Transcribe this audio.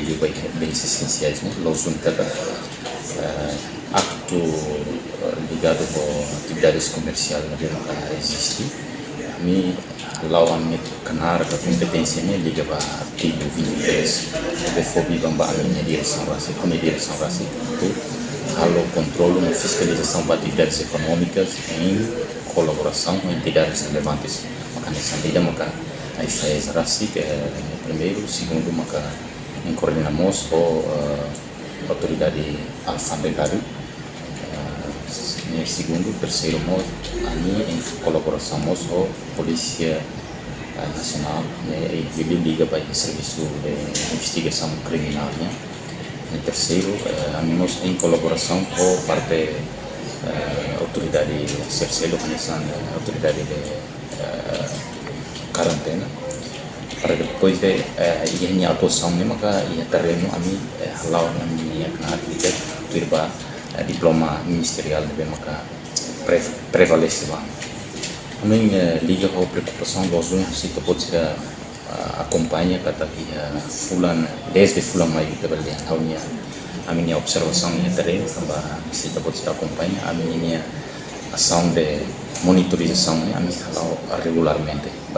liga bem essenciais, né? Los Unitaba, acto ligado com atividades comerciais que existe. A mim, lá a minha canal, a competência minha liga para artigo 23, de fobia bamba a minha direção racial, a minha direção racial, o controle e fiscalização para atividades econômicas em colaboração com entidades relevantes. Nessa medida, a IFES RACIC é primeiro, segundo, em coordenamos com a autoridade alfandegária, segundo, terceiro, em colaboração com a Polícia Nacional, e ele liga para o Serviço de Investigação Criminal. Em terceiro, em colaboração com a parte autoridade CERCEL, organização autoridade de quarentena, para depois de a minha atuação mesmo que terreno a mim lá na minha candidatura turba diploma ministerial de mesmo que prevalece lá. A minha liga com a preocupação dos uns se pode ser acompanha que aqui fulano desde fulano mais trabalhando a minha observação em terreno também se pode ser acompanha a minha ação de monitorização a mim regularmente.